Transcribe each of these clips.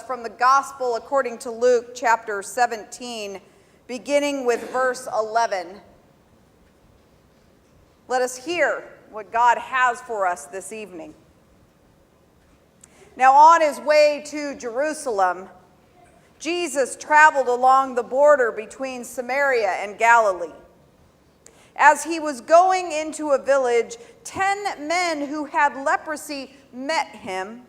From the Gospel according to Luke chapter 17, beginning with verse 11. Let us hear what God has for us this evening. Now, on his way to Jerusalem, Jesus traveled along the border between Samaria and Galilee. As he was going into a village, 10 men who had leprosy met him.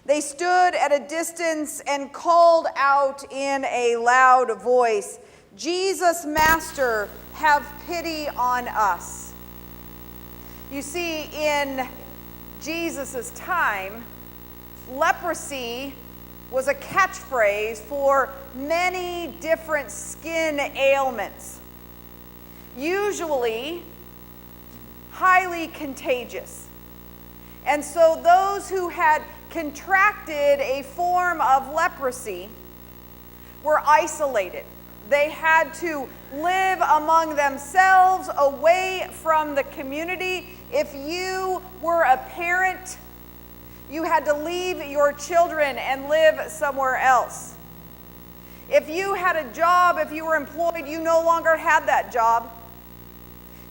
They stood at a distance and called out in a loud voice, "Jesus, Master, have pity on us." You see, in Jesus' time, leprosy was a catchphrase for many different skin ailments, usually highly contagious. And so those who had contracted a form of leprosy were isolated. They had to live among themselves, away from the community. If you were a parent, you had to leave your children and live somewhere else. If you had a job, if you were employed, you no longer had that job.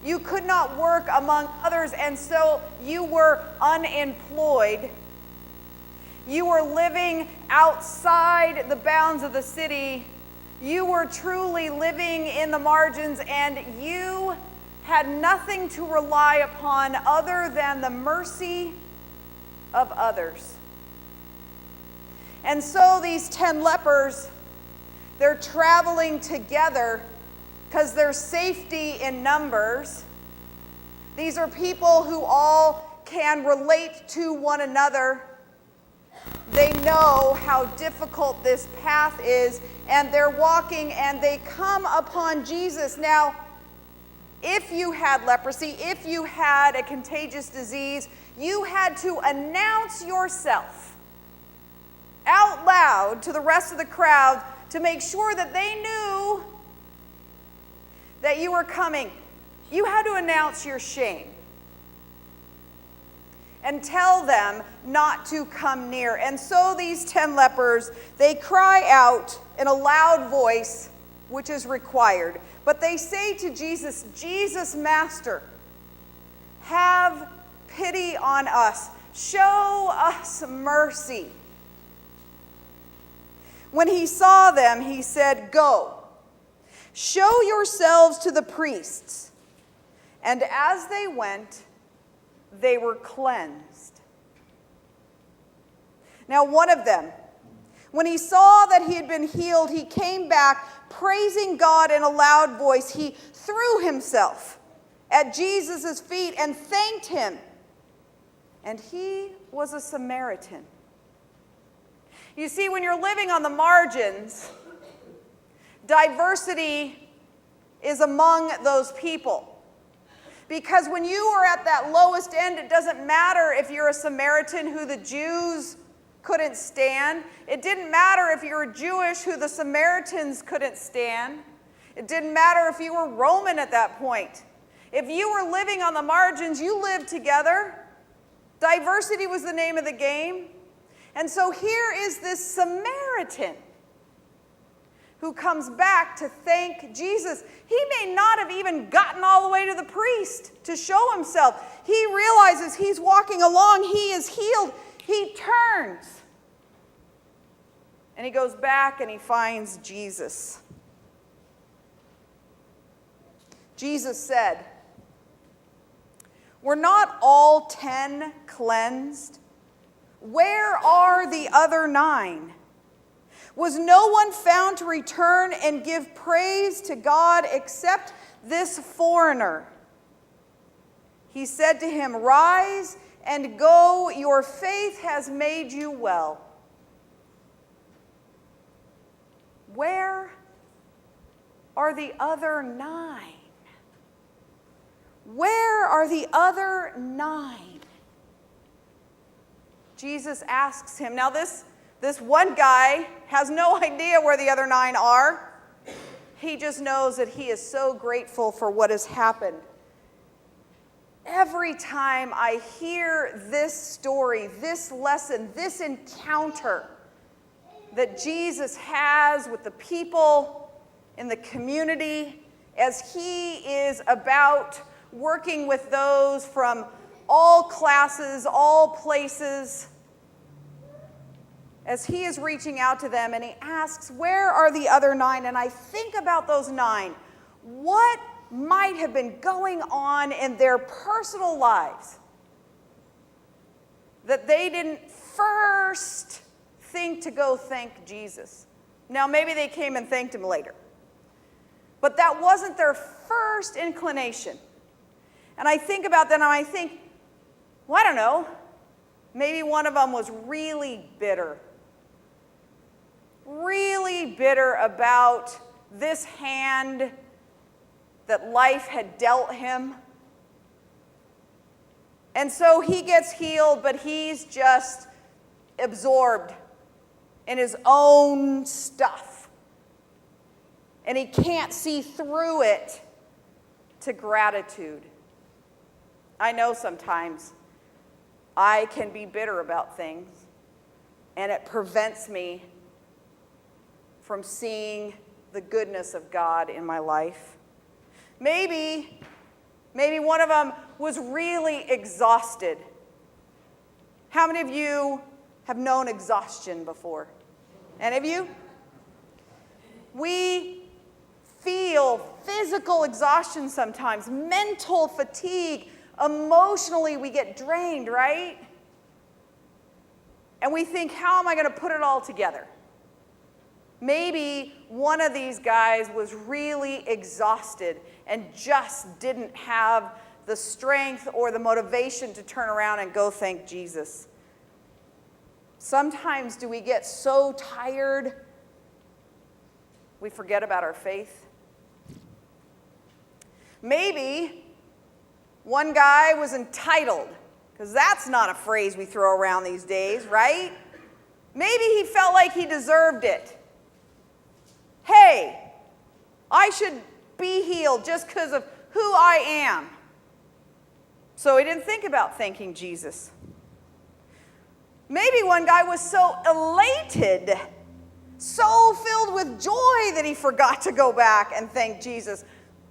You could not work among others, and so you were unemployed. You were living outside the bounds of the city. You were truly living in the margins, and you had nothing to rely upon other than the mercy of others. And so these 10 lepers, they're traveling together because there's safety in numbers. These are people who all can relate to one another. They know how difficult this path is, and they're walking and they come upon Jesus. Now, if you had leprosy, if you had a contagious disease, you had to announce yourself out loud to the rest of the crowd to make sure that they knew that you were coming. You had to announce your shame and tell them not to come near. And so these 10 lepers, they cry out in a loud voice, which is required. But they say to Jesus, "Jesus, Master, have pity on us. Show us mercy." When he saw them, he said, "Go, show yourselves to the priests." And as they went, they were cleansed. Now one of them, when he saw that he had been healed, he came back praising God in a loud voice. He threw himself at Jesus' feet and thanked him. And he was a Samaritan. You see, when you're living on the margins, diversity is among those people. Because when you are at that lowest end, it doesn't matter if you're a Samaritan who the Jews couldn't stand. It didn't matter if you were Jewish who the Samaritans couldn't stand. It didn't matter if you were Roman at that point. If you were living on the margins, you lived together. Diversity was the name of the game. And so here is this Samaritan who comes back to thank Jesus. He may not have even gotten all the way to the priest to show himself. He realizes he's walking along, he is healed. He turns and he goes back and he finds Jesus. Jesus said, "Were not all 10 cleansed? Where are the other 9? Was no one found to return and give praise to God except this foreigner?" He said to him, "Rise and go, your faith has made you well." Where are the other 9? Where are the other 9? Jesus asks him. Now this one guy has no idea where the other 9 are. He just knows that he is so grateful for what has happened. Every time I hear this story, this lesson, this encounter, that Jesus has with the people in the community as he is about working with those from all classes, all places, as he is reaching out to them and he asks, where are the other 9? And I think about those 9. What might have been going on in their personal lives that they didn't first think to go thank Jesus? Now, maybe they came and thanked him later, but that wasn't their first inclination. And I think about that and I think, well, I don't know, maybe one of them was really bitter about this hand that life had dealt him. And so he gets healed, but he's just absorbed in his own stuff. And he can't see through it to gratitude. I know sometimes I can be bitter about things, and it prevents me from seeing the goodness of God in my life. Maybe one of them was really exhausted. How many of you have known exhaustion before? Any of you? We feel physical exhaustion sometimes, mental fatigue, emotionally we get drained, right? And we think, how am I going to put it all together? Maybe one of these guys was really exhausted and just didn't have the strength or the motivation to turn around and go thank Jesus. Sometimes do we get so tired we forget about our faith? Maybe one guy was entitled, because that's not a phrase we throw around these days, right? Maybe he felt like he deserved it. Hey, I should be healed just because of who I am. So he didn't think about thanking Jesus. Maybe one guy was so elated, so filled with joy that he forgot to go back and thank Jesus.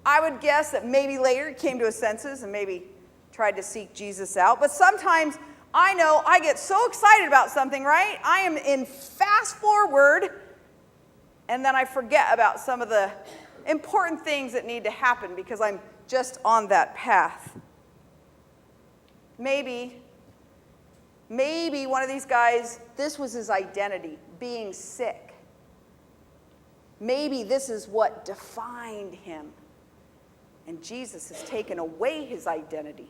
I would guess that maybe later he came to his senses and maybe tried to seek Jesus out. But sometimes I know I get so excited about something, right? I am in fast forward, and then I forget about some of the important things that need to happen because I'm just on that path. Maybe one of these guys, this was his identity, being sick. Maybe this is what defined him. And Jesus has taken away his identity.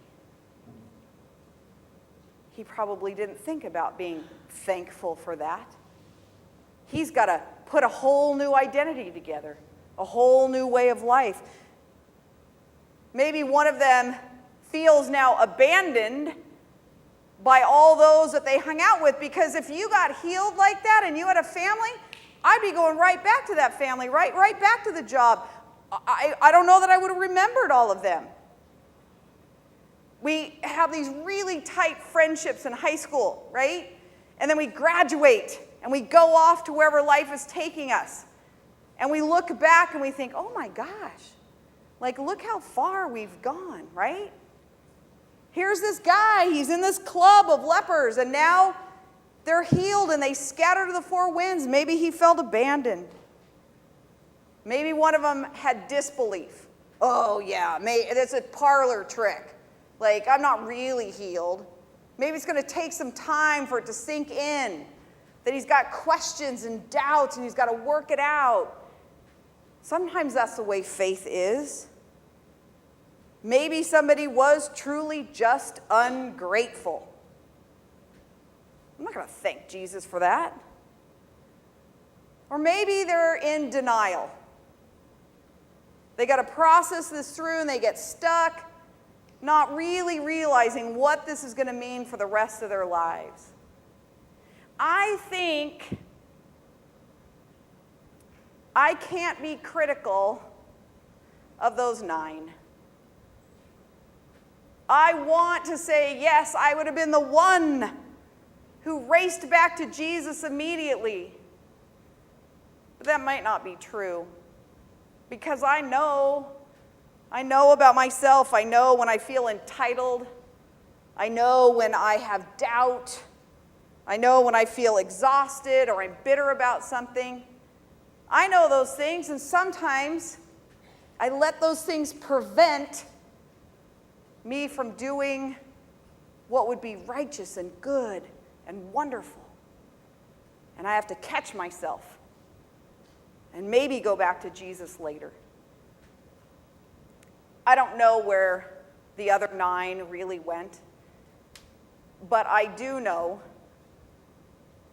He probably didn't think about being thankful for that. He's got to put a whole new identity together, a whole new way of life. Maybe one of them feels now abandoned by all those that they hung out with, because if you got healed like that and you had a family, I'd be going right back to that family, right back to the job. I don't know that I would have remembered all of them. We have these really tight friendships in high school, right? And then we graduate and we go off to wherever life is taking us. And we look back and we think, oh my gosh, like look how far we've gone, right? Here's this guy, he's in this club of lepers, and now they're healed and they scatter to the four winds. Maybe he felt abandoned. Maybe one of them had disbelief. Oh yeah, that's a parlor trick. Like, I'm not really healed. Maybe it's going to take some time for it to sink in, that he's got questions and doubts and he's got to work it out. Sometimes that's the way faith is. Maybe somebody was truly just ungrateful. I'm not going to thank Jesus for that. Or maybe they're in denial. They got to process this through and they get stuck, not really realizing what this is going to mean for the rest of their lives. I think I can't be critical of those 9. I want to say, yes, I would have been the one who raced back to Jesus immediately. But that might not be true, because I know about myself. I know when I feel entitled. I know when I have doubt. I know when I feel exhausted or I'm bitter about something. I know those things, and sometimes I let those things prevent me from doing what would be righteous and good and wonderful. And I have to catch myself and maybe go back to Jesus later. I don't know where the other 9 really went, but I do know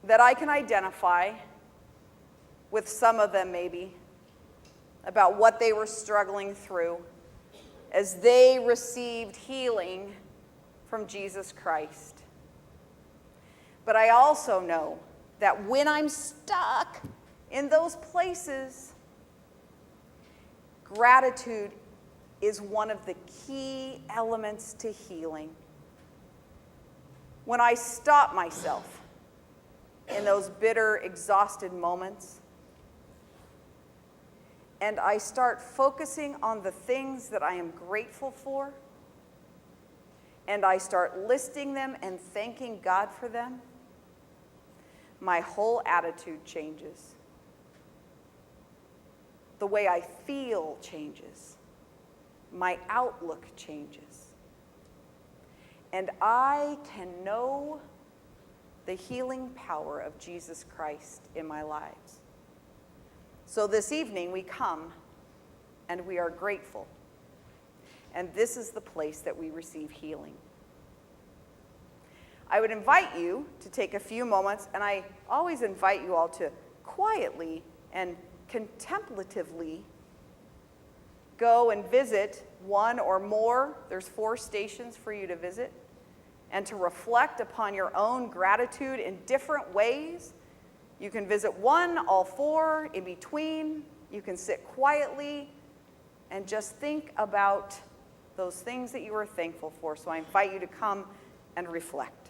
that I can identify with some of them maybe about what they were struggling through as they received healing from Jesus Christ. But I also know that when I'm stuck in those places, gratitude is one of the key elements to healing. When I stop myself in those bitter, exhausted moments, and I start focusing on the things that I am grateful for, and I start listing them and thanking God for them, my whole attitude changes. The way I feel changes. My outlook changes. And I can know the healing power of Jesus Christ in my lives. So this evening we come and we are grateful. And this is the place that we receive healing. I would invite you to take a few moments, and I always invite you all to quietly and contemplatively go and visit one or more. There's 4 stations for you to visit, and to reflect upon your own gratitude in different ways. You can visit 1, all 4, in between. You can sit quietly and just think about those things that you are thankful for. So I invite you to come and reflect.